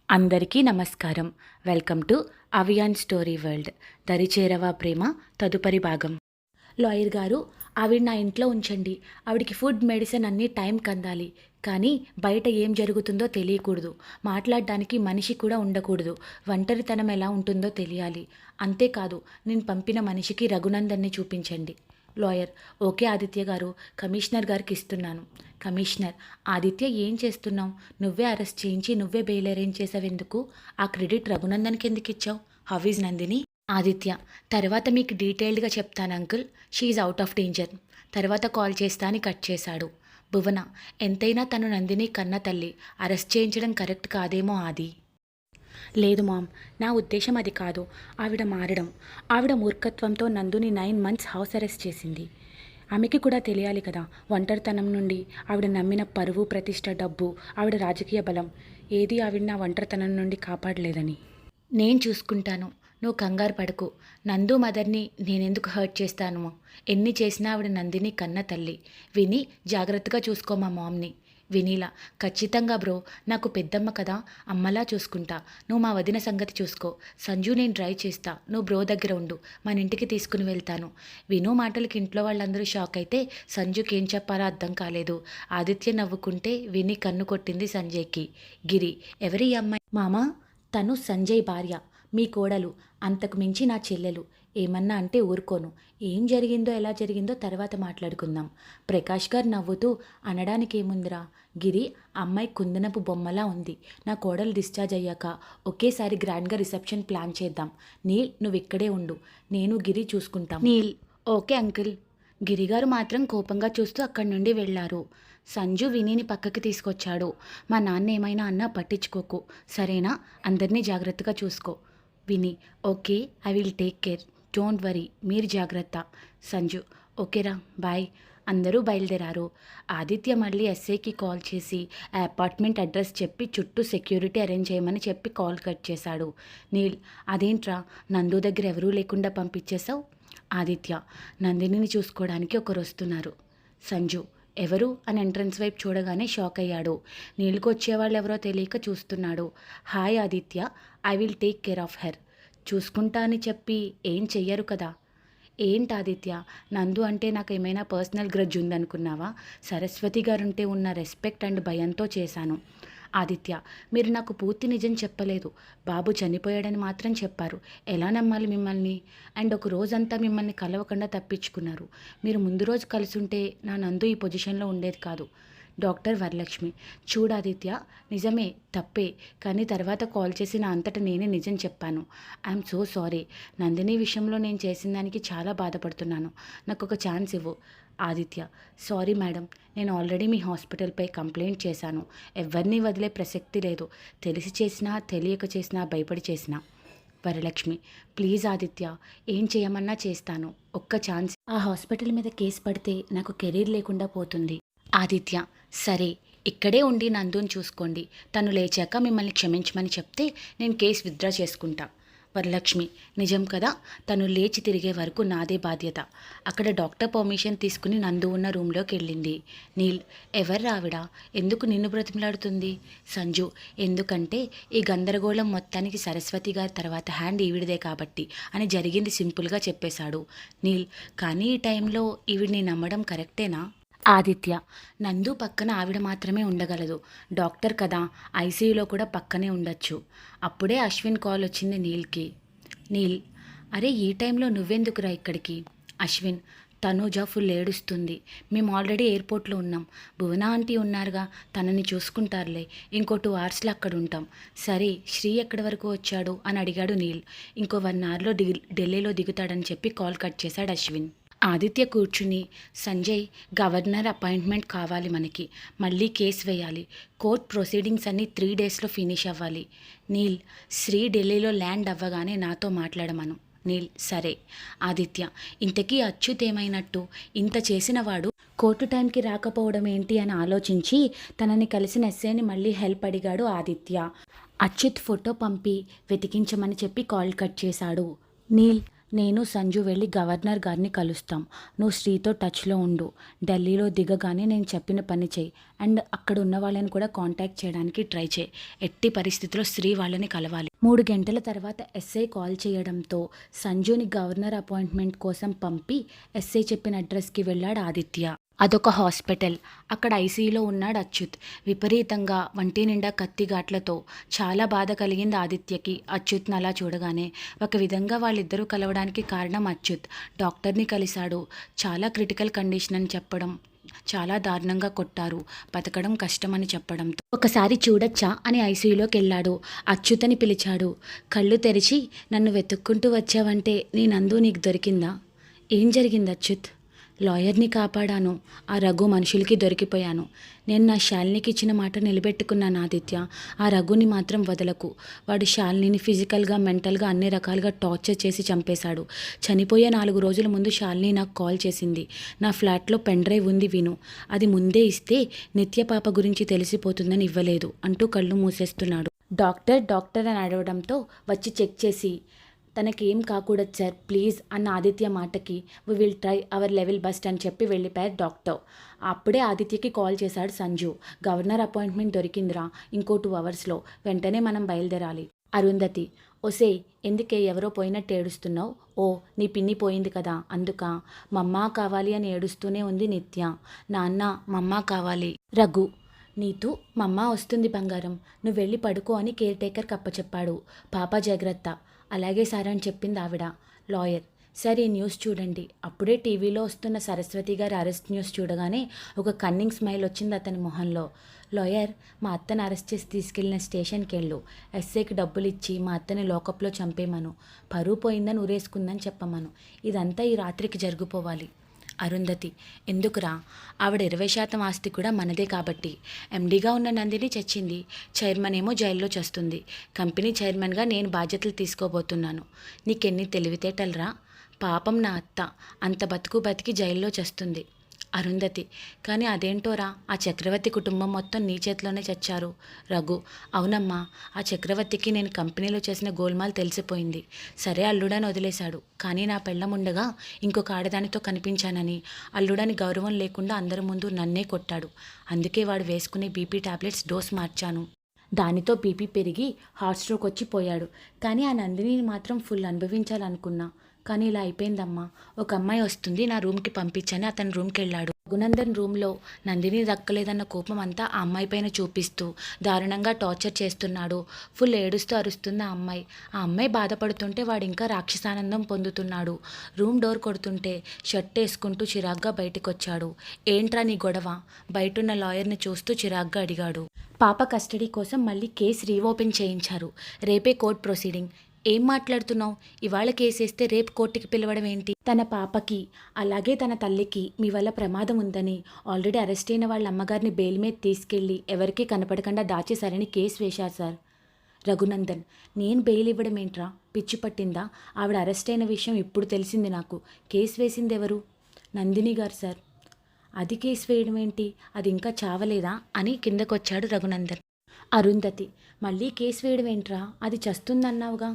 అందరికీ నమస్కారం. Welcome to avian story world. దరిచేరవా ప్రేమ తదుపరి భాగం. లాయర్ గారు, ఆవిడ నా ఇంట్లో ఉంచండి. ఆవిడికి ఫుడ్, మెడిసిన్ అన్నీ టైంకి అందాలి. కానీ బయట ఏం జరుగుతుందో తెలియకూడదు. మాట్లాడడానికి మనిషి కూడా ఉండకూడదు. ఒంటరితనం ఎలా ఉంటుందో తెలియాలి. అంతేకాదు, నేను పంపిన మనిషికి రఘునందన్ని చూపించండి. లాయర్: ఓకే ఆదిత్య గారు, కమిషనర్ గారికి ఇస్తున్నాను. కమిషనర్: ఆదిత్య, ఏం చేస్తున్నావు? నువ్వే అరెస్ట్ చేయించి నువ్వే బెయిల్ అరేంజ్ చేసావెందుకు? ఆ క్రెడిట్ రఘునందన్కి ఎందుకు ఇచ్చావు? How is Nandini? ఆదిత్య: తర్వాత మీకు డీటెయిల్డ్గా చెప్తాను uncle. She's out of danger. తర్వాత కాల్ చేస్తా అని కట్ చేశాడు. భువన: ఎంతైనా తను నందిని కన్న తల్లి. అరెస్ట్ చేయించడం కరెక్ట్ కాదేమో ఆది. లేదు మామ్, నా ఉద్దేశం అది కాదు. ఆవిడ మారడం, ఆవిడ మూర్ఖత్వంతో నందుని 9 months హౌస్ అరెస్ట్ చేసింది. ఆమెకి కూడా తెలియాలి కదా, ఒంటరితనం నుండి ఆవిడ నమ్మిన పరువు, ప్రతిష్ట, డబ్బు, ఆవిడ రాజకీయ బలం ఏది ఆవిడ నా ఒంటరితనం నుండి కాపాడలేదని. నేను చూసుకుంటాను, నువ్వు కంగారు పడకు. నందు మదర్ని నేనెందుకు హర్ట్ చేస్తాను? ఎన్ని చేసినా ఆవిడ నందిని కన్న తల్లి. విని జాగ్రత్తగా చూసుకో మా మామ్ని. వినీలా: ఖచ్చితంగా బ్రో, నాకు పెద్దమ్మ కదా, అమ్మలా చూసుకుంటా. నువ్వు మా వదిన సంగతి చూసుకో. సంజు, నేను డ్రైవ్ చేస్తా, నువ్వు బ్రో దగ్గర ఉండు. మన ఇంటికి తీసుకుని వెళ్తాను. విను మాటలకి ఇంట్లో వాళ్ళందరూ షాక్ అయితే సంజుకి ఏం చెప్పాలో అర్థం కాలేదు. ఆదిత్య నవ్వుకుంటే విని కన్ను కొట్టింది సంజయ్కి. గిరి: ఎవరి అమ్మాయి? మామా, తను సంజయ్ భార్య, మీ కోడలు. అంతకు మించి నా చెల్లెలు. ఏమన్నా అంటే ఊరుకోను. ఏం జరిగిందో ఎలా జరిగిందో తర్వాత మాట్లాడుకుందాం. ప్రకాష్ గారు నవ్వుతూ: అనడానికి ఏముందిరా గిరి, అమ్మాయి కుందనపు బొమ్మలా ఉంది. నా కోడలు డిశ్చార్జ్ అయ్యాక ఒకేసారి గ్రాండ్గా రిసెప్షన్ ప్లాన్ చేద్దాం. నీల్, నువ్వు ఇక్కడే ఉండు, నేను గిరి చూసుకుంటాం. Neel: okay uncle. గిరిగారు మాత్రం కోపంగా చూస్తూ అక్కడి నుండి వెళ్లారు. సంజు వినీని పక్కకి తీసుకొచ్చాడు. మా నాన్న ఏమైనా అన్నా పట్టించుకోకు, సరేనా? అందరినీ జాగ్రత్తగా చూసుకో. విని: okay, I will take care, don't worry, మీరు జాగ్రత్త. సంజు: ఓకేరా, బాయ్. అందరూ బయలుదేరారు. ఆదిత్య మళ్ళీ ఎస్ఐకి కాల్ చేసి ఆ అపార్ట్మెంట్ అడ్రస్ చెప్పి చుట్టూ సెక్యూరిటీ అరేంజ్ చేయమని చెప్పి కాల్ కట్ చేశాడు. నీల్: అదేంట్రా, నందు దగ్గర ఎవరూ లేకుండా పంపించేశావు? ఆదిత్య: నందినిని చూసుకోవడానికి ఒకరు వస్తున్నారు. సంజు: ఎవరు అని ఎంట్రన్స్ వైపు చూడగానే షాక్ అయ్యాడు. నీళ్ళకి వచ్చేవాళ్ళు ఎవరో తెలియక చూస్తున్నాడు. Hi Aditya, I will take care of her. చూసుకుంటా అని చెప్పి ఏం చెయ్యరు కదా? ఏంటి ఆదిత్య, నందు అంటే నాకు ఏమైనా పర్సనల్ గ్రడ్జ్ ఉందనుకున్నావా? సరస్వతి గారుంటే ఉన్న రెస్పెక్ట్ అండ్ భయంతో చేశాను. ఆదిత్య: మీరు నాకు పూర్తి నిజం చెప్పలేదు. బాబు చనిపోయాడని మాత్రం చెప్పారు. ఎలా నమ్మాలి మిమ్మల్ని? అండ్ ఒక రోజంతా మిమ్మల్ని కలవకుండా తప్పించుకున్నారు. మీరు ముందు రోజు కలిసుంటే నా నందు ఈ పొజిషన్లో ఉండేది కాదు. డాక్టర్ వరలక్ష్మి: చూడాదిత్య, నిజమే, తప్పే. కానీ తర్వాత కాల్ చేసి నా అంతటా నేనే నిజం చెప్పాను. I'm so sorry. నందిని విషయంలో నేను చేసిన దానికి చాలా బాధపడుతున్నాను. నాకు ఒక ఛాన్స్ ఇవ్వు. ఆదిత్య: సారీ మేడం, నేను ఆల్రెడీ మీ హాస్పిటల్పై కంప్లైంట్ చేశాను. ఎవరిని వదిలే ప్రసక్తి లేదు. తెలిసి చేసినా తెలియక చేసినా భయపడి చేసినా. వరలక్ష్మి: ప్లీజ్ ఆదిత్య, ఏం చేయమన్నా చేస్తాను. ఒక్క ఛాన్స్. ఆ హాస్పిటల్ మీద కేసు పడితే నాకు కెరీర్ లేకుండా పోతుంది. ఆదిత్య: సరే, ఇక్కడే ఉండి నందుని చూసుకోండి. తను లేచాక మిమ్మల్ని క్షమించమని చెప్తే నేను కేసు విత్డ్రా చేసుకుంటా. వరలక్ష్మి: నిజం కదా, తను లేచి తిరిగే వరకు నాదే బాధ్యత. అక్కడ డాక్టర్ పర్మిషన్ తీసుకుని నందు ఉన్న రూమ్లోకి వెళ్ళింది. నీల్: ఎవరు ఆవిడ? ఎందుకు నిన్ను బ్రతిమలాడుతుంది? సంజు: ఎందుకంటే ఈ గందరగోళం మొత్తానికి సరస్వతి గారి తర్వాత హ్యాండ్ ఈవిడిదే కాబట్టి అని జరిగింది సింపుల్గా చెప్పేశాడు. నీల్: కానీ ఈ టైంలో ఈవిడిని నమ్మడం కరెక్టేనా? ఆదిత్య: నందు పక్కన ఆవిడ మాత్రమే ఉండగలదు. డాక్టర్ కదా, ఐసీయూలో కూడా పక్కనే ఉండొచ్చు. అప్పుడే అశ్విన్ కాల్ వచ్చింది నీల్కి. నీల్: అరే, ఈ టైంలో నువ్వెందుకురా ఇక్కడికి? అశ్విన్: తనూజ ఫుల్ ఏడుస్తుంది. మేము ఆల్రెడీ ఎయిర్పోర్ట్లో ఉన్నాం. భువన ఆంటీ ఉన్నారుగా, తనని చూసుకుంటారులే. ఇంకో 2 hours అక్కడ ఉంటాం. సరే, శ్రీ ఎక్కడి వరకు వచ్చాడు అని అడిగాడు నీల్. ఇంకో 1 hourలో ఢిల్లీలో దిగుతాడని చెప్పి కాల్ కట్ చేశాడు అశ్విన్. ఆదిత్య కూర్చుని: సంజయ్, గవర్నర్ అపాయింట్మెంట్ కావాలి మనకి. మళ్ళీ కేసు వేయాలి. కోర్ట్ ప్రొసీడింగ్స్ అన్నీ 3 daysలో ఫినిష్ అవ్వాలి. నీల్: శ్రీ ఢిల్లీలో ల్యాండ్ అవ్వగానే నాతో మాట్లాడమను. నీల్: సరే. ఆదిత్య: ఇంతకీ అచ్యుత్ ఏమైనట్టు? ఇంత చేసిన వాడు కోర్టు టైంకి రాకపోవడం ఏంటి అని ఆలోచించి తనని కలిసిన ఎస్ఐని మళ్ళీ హెల్ప్ అడిగాడు ఆదిత్య. అచ్యుత్ ఫోటో పంపి వెతికించమని చెప్పి కాల్ కట్ చేశాడు. నీల్: నేను సంజు వెళ్ళి గవర్నర్ గారిని కలుస్తాం. నువ్వు శ్రీతో టచ్లో ఉండు. ఢిల్లీలో దిగగానే నేను చెప్పిన పని చేయి. అండ్ అక్కడ ఉన్న వాళ్ళని కూడా కాంటాక్ట్ చేయడానికి ట్రై చేయి. ఎట్టి పరిస్థితిలో శ్రీ వాళ్ళని కలవాలి. 3 గంటల తర్వాత ఎస్ఐ కాల్ చేయడంతో సంజుని గవర్నర్ అపాయింట్మెంట్ కోసం పంపి ఎస్ఐ చెప్పిన అడ్రస్కి వెళ్ళాడు ఆదిత్య. అదొక హాస్పిటల్. అక్కడ ఐసీయూలో ఉన్నాడు అచ్యుత్. విపరీతంగా వంటి నిండా కత్తిఘాట్లతో. చాలా బాధ కలిగింది ఆదిత్యకి అచ్యుత్ని అలా చూడగానే. ఒక విధంగా వాళ్ళిద్దరూ కలవడానికి కారణం అచ్యుత్. డాక్టర్ని కలిశాడు. చాలా క్రిటికల్ కండిషన్ అని చెప్పడం, చాలా దారుణంగా కొట్టారు, బతకడం కష్టమని చెప్పడంతో ఒకసారి చూడొచ్చా అని ఐసీయూలోకి వెళ్ళాడు. అచ్యుతని పిలిచాడు. కళ్ళు తెరిచి, నన్ను వెతుక్కుంటూ వచ్చావంటే నీ నందు నీకు దొరికిందా? ఏం జరిగింది అచ్యుత్? లాయర్ని కాపాడాను. ఆ రఘు మనుషులకి దొరికిపోయాను. నేను నా శాలినికి ఇచ్చిన మాట నిలబెట్టుకున్నాను ఆదిత్య. ఆ రఘుని మాత్రం వదలకు. వాడు శాలినిని ఫిజికల్గా, మెంటల్గా అన్ని రకాలుగా టార్చర్ చేసి చంపేశాడు. చనిపోయే 4 రోజుల ముందు శాలిని నాకు కాల్ చేసింది. నా ఫ్లాట్లో పెన్ డ్రైవ్ ఉంది విను. అది ముందే ఇస్తే నిత్య పాప గురించి తెలిసిపోతుందని ఇవ్వలేదు అంటూ కళ్ళు మూసేస్తున్నాడు. డాక్టర్ అని అడగడంతో వచ్చి చెక్ చేసి, తనకి ఏం కాకూడదు సార్ ప్లీజ్ అన్న ఆదిత్య మాటకి we will try our level best అని చెప్పి వెళ్ళిపోయారు డాక్టర్. అప్పుడే ఆదిత్యకి కాల్ చేశాడు సంజు. గవర్నర్ అపాయింట్మెంట్ దొరికిందిరా, ఇంకో 2 అవర్స్లో, వెంటనే మనం బయలుదేరాలి. అరుంధతి, ఒసే ఎందుకే ఎవరో పోయినట్టు ఏడుస్తున్నావు? ఓ నీ పిన్ని పోయింది కదా అందుక? మమ్మా కావాలి అని ఏడుస్తూనే ఉంది నిత్య. నాన్న మమ్మా కావాలి. రఘు, నీతూ మమ్మ వస్తుంది బంగారం, నువ్వు వెళ్ళి పడుకో అని కేర్ టేకర్ కప్పచెప్పాడు. పాప జాగ్రత్త. అలాగే సార్ అని చెప్పింది ఆవిడ. లాయర్, సార్ ఈ న్యూస్ చూడండి. అప్పుడే టీవీలో వస్తున్న సరస్వతి గారి అరెస్ట్ న్యూస్ చూడగానే ఒక కన్నింగ్ స్మైల్ వచ్చింది అతని మొహంలో. లాయర్, మా అత్తను అరెస్ట్ చేసి తీసుకెళ్లిన స్టేషన్కి వెళ్ళు. ఎస్ఐకి డబ్బులు ఇచ్చి మా అత్తని లోకప్లో చంపేమను. పరువు పోయిందని ఊరేసుకుందని చెప్పమను. ఇదంతా ఈ రాత్రికి జరిగిపోవాలి. అరుంధతి, ఎందుకురా? ఆవిడ 20% ఆస్తి కూడా మనదే కాబట్టి. ఎండీగా ఉన్న నందిని చచ్చింది, చైర్మన్ ఏమో జైల్లో చస్తుంది. కంపెనీ చైర్మన్గా నేను బాధ్యతలు తీసుకోబోతున్నాను. నీకెన్ని తెలివితేటలరా? పాపం నా అత్త అంత బతికి జైల్లో చస్తుంది. అరుంధతి, కానీ అదేంటోరా, ఆ చక్రవర్తి కుటుంబం మొత్తం నీ చేతిలోనే చచ్చారు. రఘు, అవునమ్మా, ఆ చక్రవర్తికి నేను కంపెనీలో చేసిన గోల్మాల్ తెలిసిపోయింది. సరే అల్లుడని వదిలేశాడు, కానీ నా పెళ్ళం ఉండగా ఇంకొక ఆడదానితో కనిపించానని అల్లుడని గౌరవం లేకుండా అందరి ముందు నన్నే కొట్టాడు. అందుకే వాడు వేసుకునే బీపీ టాబ్లెట్స్ డోస్ మార్చాను. దానితో బీపీ పెరిగి హార్ట్ స్ట్రోక్ వచ్చి పోయాడు. కానీ ఆ నందిని మాత్రం ఫుల్ అనుభవించాలనుకున్నా. కానీ ఇలా అయిపోయిందమ్మా. ఒక అమ్మాయి వస్తుంది, నా రూమ్కి పంపించని అతని రూమ్కి వెళ్ళాడు. రఘునందన్ రూమ్లో నందిని దక్కలేదన్న కోపం అంతా ఆ అమ్మాయి పైన చూపిస్తూ దారుణంగా టార్చర్ చేస్తున్నాడు. ఫుల్ ఏడుస్తూ అరుస్తుంది ఆ అమ్మాయి. ఆ అమ్మాయి బాధపడుతుంటే వాడు ఇంకా రాక్షసానందం పొందుతున్నాడు. రూమ్ డోర్ కొడుతుంటే షర్ట్ వేసుకుంటూ చిరాగ్గా బయటకు వచ్చాడు. ఏంట్రా నీ గొడవ? బయటున్న లాయర్ని చూస్తూ చిరాగ్గా అడిగాడు. పాప కస్టడీ కోసం మళ్ళీ కేసు రీఓపెన్ చేయించారు. రేపే కోర్ట్ ప్రొసీడింగ్. ఏం మాట్లాడుతున్నావు? ఇవాళ కేసేస్తే రేపు కోర్టుకి పిలవడం ఏంటి? తన పాపకి అలాగే తన తల్లికి మీ వల్ల ప్రమాదం ఉందని ఆల్రెడీ అరెస్ట్ అయిన వాళ్ళ అమ్మగారిని బెయిల్ మీద తీసుకెళ్ళి ఎవరికీ కనపడకుండా దాచేశారని కేసు వేశారు సార్. రఘునందన్, నేను బెయిల్ ఇవ్వడం ఏంట్రా? పిచ్చి పట్టిందా? ఆవిడ అరెస్ట్ అయిన విషయం ఇప్పుడు తెలిసింది నాకు. కేసు వేసింది ఎవరు? నందిని గారు సార్. అది కేసు వేయడం ఏంటి? అది ఇంకా చావలేదా అని కిందకొచ్చాడు రఘునందన్. అరుంధతి, మళ్ళీ కేసు వేయడం ఏంట్రా? అది చస్తుందన్నావుగా.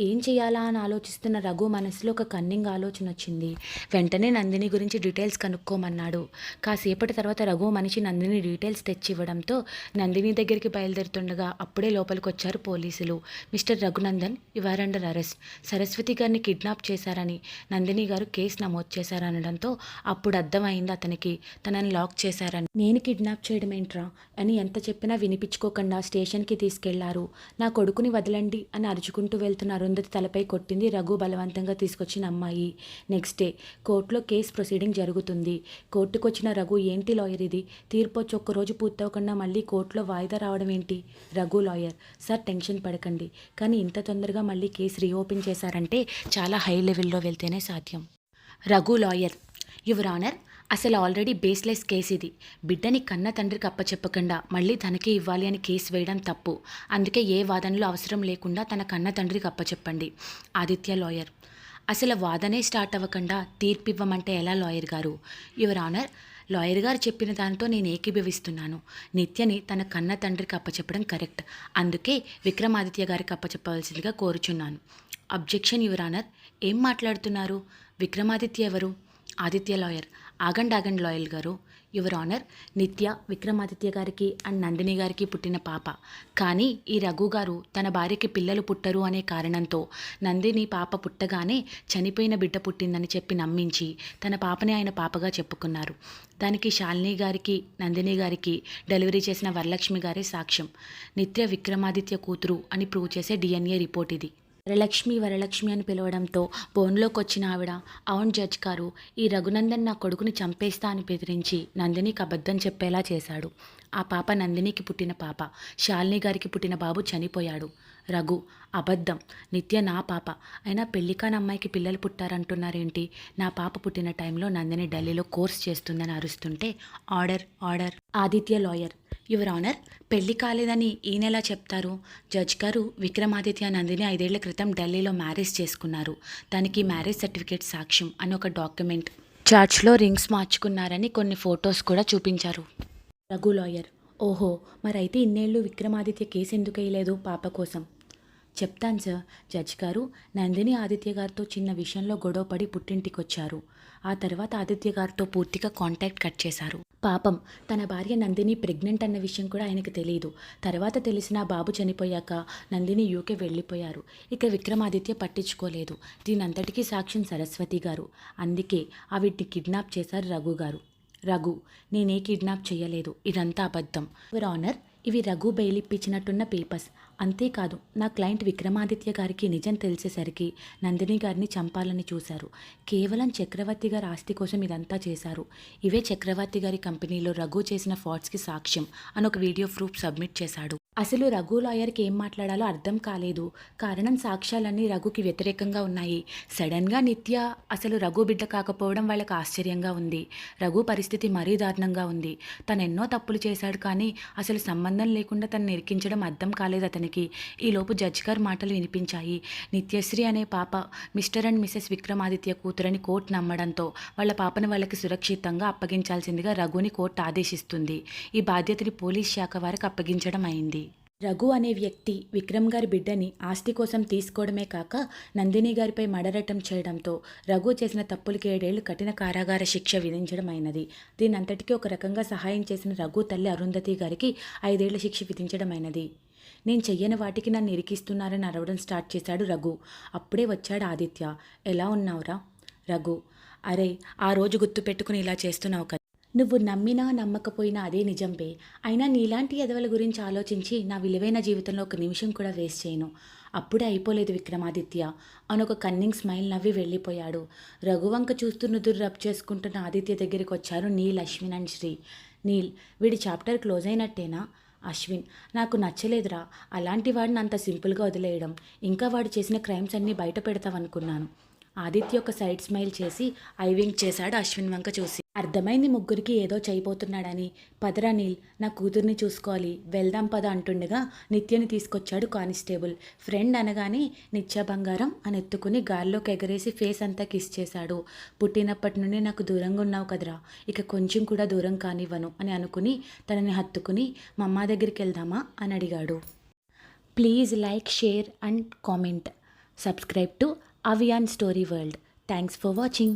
ఏం చేయాలా అని ఆలోచిస్తున్న రఘు మనసులో ఒక కన్నింగ్ ఆలోచన వచ్చింది. వెంటనే నందిని గురించి డీటెయిల్స్ కనుక్కోమన్నాడు. కాసేపటి తర్వాత రఘు మనిషి నందిని డీటెయిల్స్ తెచ్చివ్వడంతో నందిని దగ్గరికి బయలుదేరుతుండగా అప్పుడే లోపలికి వచ్చారు పోలీసులు. Mister Raghunandan, you are under arrest. Saraswati గారిని కిడ్నాప్ చేశారని నందిని గారు కేసు నమోదు చేశారనడంతో అప్పుడు అర్థమైంది అతనికి, తనని లాక్ చేశారని. నేను కిడ్నాప్ చేయడం ఏంట్రా అని ఎంత చెప్పినా వినిపించుకోకుండా స్టేషన్కి తీసుకెళ్లారు. నా కొడుకుని వదలండి అని అరుచుకుంటూ వెళ్తున్నారు. అరుంధతి తలపై కొట్టింది రఘు బలవంతంగా తీసుకొచ్చిన అమ్మాయి. నెక్స్ట్ డే కోర్టులో కేసు ప్రొసీడింగ్ జరుగుతుంది. కోర్టుకు వచ్చిన రఘు, ఏంటి లాయర్ ఇది? తీర్పు వచ్చి ఒక్కరోజు పూర్తవకుండా మళ్ళీ కోర్టులో వాయిదా రావడం ఏంటి? రఘు లాయర్, సార్ టెన్షన్ పడకండి, కానీ ఇంత తొందరగా మళ్ళీ కేసు రీఓపెన్ చేశారంటే చాలా హై లెవెల్లో వెళ్తేనే సాధ్యం. రఘు లాయర్, యువర్ ఆనర్, అసలు ఆల్రెడీ బేస్లెస్ కేసు ఇది. బిడ్డని కన్న తండ్రికి అప్పచెప్పకుండా మళ్ళీ తనకే ఇవ్వాలి అని కేసు వేయడం తప్పు. అందుకే ఏ వాదనలు అవసరం లేకుండా తన కన్న తండ్రికి అప్పచెప్పండి. ఆదిత్య లాయర్, అసలు వాదనే స్టార్ట్ అవ్వకుండా తీర్పు ఇవ్వమంటే ఎలా లాయర్ గారు? యువర్ ఆనర్, లాయర్ గారు చెప్పిన దానితో నేను ఏకీభవిస్తున్నాను. నిత్యని తన కన్న తండ్రికి అప్పచెప్పడం కరెక్ట్. అందుకే విక్రమాదిత్య గారికి అప్పచెప్పవలసిందిగా కోరుచున్నాను. Objection your honour. ఏం మాట్లాడుతున్నారు? విక్రమాదిత్య ఎవరు? ఆదిత్య లాయర్. ఆగండి లాయర్ గారు. యువర్ ఆనర్, నిత్య విక్రమాదిత్య గారికి అండ్ నందిని గారికి పుట్టిన పాప. కానీ ఈ రఘు గారు తన భార్యకి పిల్లలు పుట్టరు అనే కారణంతో నందిని పాప పుట్టగానే చనిపోయిన బిడ్డ పుట్టిందని చెప్పి నమ్మించి తన పాపని ఆయన పాపగా చెప్పుకున్నారు. దానికి శాలిని గారికి నందిని గారికి డెలివరీ చేసిన వరలక్ష్మి గారే సాక్ష్యం. నిత్య విక్రమాదిత్య కూతురు అని ప్రూవ్ చేసే DNA రిపోర్ట్ ఇది. వరలక్ష్మి అని పిలవడంతో బోన్లోకి వచ్చిన ఆవిడ, అవును జడ్జ్ గారు, ఈ రఘునందన్ నా కొడుకుని చంపేస్తా అని బెదిరించి నందినికి అబద్ధం చెప్పేలా చేశాడు. ఆ పాప నందినికి పుట్టిన పాప. శాలిని గారికి పుట్టిన బాబు చనిపోయాడు. రఘు అబద్ధం. నిత్య నా పాప. అయినా పెళ్లికాని అమ్మాయికి పిల్లలు పుట్టారంటున్నారేంటి? నా పాప పుట్టిన టైంలో నందిని ఢిల్లీలో కోర్స్ చేస్తుందని అరుస్తుంటే order. Aditya lawyer. Your honour, పెళ్లి కాలేదని ఈయనెలా చెప్తారు? జడ్జ్ గారు, విక్రమాదిత్య నందిని 5 ఏళ్ల క్రితం ఢిల్లీలో మ్యారేజ్ చేసుకున్నారు. దానికి మ్యారేజ్ సర్టిఫికేట్ సాక్ష్యం అని ఒక డాక్యుమెంట్. చర్చ్లో రింగ్స్ మార్చుకున్నారని కొన్ని ఫొటోస్ కూడా చూపించారు. రఘు లాయర్. ఓహో, మరైతే ఇన్నేళ్ళు విక్రమాదిత్య కేసు ఎందుకు వేయలేదు పాప కోసం? చెప్తాను సార్. జడ్జ్ గారు, నందిని ఆదిత్య గారితో చిన్న విషయంలో గొడవపడి పుట్టింటికి వచ్చారు. ఆ తర్వాత ఆదిత్య గారితో పూర్తిగా కాంటాక్ట్ కట్ చేశారు. పాపం, తన భార్య నందిని ప్రెగ్నెంట్ అన్న విషయం కూడా ఆయనకు తెలియదు. తర్వాత తెలిసిన బాబు చనిపోయాక నందిని యూకే వెళ్ళిపోయారు. ఇక విక్రమాదిత్య పట్టించుకోలేదు. దీనంతటికీ సాక్ష్యం సరస్వతి గారు. అందుకే ఆవిడ్ని కిడ్నాప్ చేశారు రఘు గారు. రఘు, నేనే కిడ్నాప్ చేయలేదు, ఇదంతా అబద్ధం. యువర్ ఆనర్, ఇవి రఘు బెయిల్ ఇప్పించినట్టున్న పేపర్స్. అంతేకాదు, నా క్లయింట్ విక్రమాదిత్య గారికి నిజం తెలిసేసరికి నందిని గారిని చంపాలని చూశారు. కేవలం చక్రవర్తి గారి ఆస్తి కోసం ఇదంతా చేశారు. ఇవే చక్రవర్తి గారి కంపెనీలో రఘు చేసిన ఫ్రాడ్స్కి సాక్ష్యం అని ఒక వీడియో ప్రూఫ్ సబ్మిట్ చేశాడు. అసలు రఘు లాయర్కి ఏం మాట్లాడాలో అర్థం కాలేదు. కారణం సాక్ష్యాలన్నీ రఘుకి వ్యతిరేకంగా ఉన్నాయి. సడన్గా నిత్య అసలు రఘు బిడ్డ కాకపోవడం వాళ్ళకి ఆశ్చర్యంగా ఉంది. రఘు పరిస్థితి మరీ దారుణంగా ఉంది. తను ఎన్నో తప్పులు చేశాడు, కానీ అసలు సంబంధం లేకుండా తను నిరికించడం అర్థం కాలేదు అతనికి. ఈలోపు జడ్జ్ గారి మాటలు వినిపించాయి. నిత్యశ్రీ అనే పాప మిస్టర్ అండ్ మిసెస్ విక్రమాదిత్య కూతురని కోర్టు నమ్మడంతో వాళ్ళ పాపను వాళ్ళకి సురక్షితంగా అప్పగించాల్సిందిగా రఘుని కోర్టు ఆదేశిస్తుంది. ఈ బాధ్యతని పోలీస్ శాఖ వారికి అప్పగించడం అయింది. రఘు అనే వ్యక్తి విక్రమ్ గారి బిడ్డని ఆస్తి కోసం తీసుకోవడమే కాక నందిని గారిపై మర్డర్ అటెంప్ట్ చేయడంతో రఘు చేసిన తప్పులకి 7 ఏళ్లు కఠిన కారాగార శిక్ష విధించడం అయినది. దీనంతటికీ ఒక రకంగా సహాయం చేసిన రఘు తల్లి అరుంధతి గారికి 5 ఏళ్ల శిక్ష విధించడం అయినది. నేను చెయ్యని వాటికి నన్ను ఇరికిస్తున్నారని అరవడం స్టార్ట్ చేశాడు రఘు. అప్పుడే వచ్చాడు ఆదిత్య. ఎలా ఉన్నావురా? రఘు, అరే, ఆ రోజు గుర్తు పెట్టుకుని ఇలా చేస్తున్నావు కదా. నువ్వు నమ్మినా నమ్మకపోయినా అదే నిజంపే. అయినా నీలాంటి ఎదవల గురించి ఆలోచించి నా విలువైన జీవితంలో ఒక నిమిషం కూడా వేస్ట్ చేయను. అప్పుడే అయిపోలేదు విక్రమాదిత్య అని ఒక కన్నింగ్ స్మైల్ నవ్వి వెళ్ళిపోయాడు. రఘువంక చూస్తూ నుదురు రబ్ చేసుకుంటున్న ఆదిత్య దగ్గరికి వచ్చారు నీల్, అశ్విన్ అండ్ శ్రీ. నీల్, వీడి చాప్టర్ క్లోజ్ అయినట్టేనా? అశ్విన్, నాకు నచ్చలేదురా అలాంటి వాడిని అంత సింపుల్గా వదిలేయడం. ఇంకా వాడు చేసిన క్రైమ్స్ అన్నీ బయట పెడతావనుకున్నాను. ఆదిత్య ఒక సైడ్ స్మైల్ చేసి ఐవింగ్ చేశాడు అశ్విన్ వంక చూసి. అర్థమైంది ముగ్గురికి ఏదో చేయబోతున్నాడని. పదరా నీల్, నా కూతుర్ని చూసుకోవాలి, వెళ్దాం పద అంటుండగా నిత్యని తీసుకొచ్చాడు కానిస్టేబుల్. ఫ్రెండ్ అనగానే నిత్య బంగారం అని ఎత్తుకుని గాల్లోకి ఎగరేసి ఫేస్ అంతా కిస్ చేశాడు. పుట్టినప్పటి నుండి నాకు దూరంగా ఉన్నావు కదరా, ఇక కొంచెం కూడా దూరం కానివ్వను అని అనుకుని తనని హత్తుకుని మమ్మ దగ్గరికి వెళ్దామా అని అడిగాడు. Please like, share and comment. Subscribe to Avian Story World. Thanks for watching.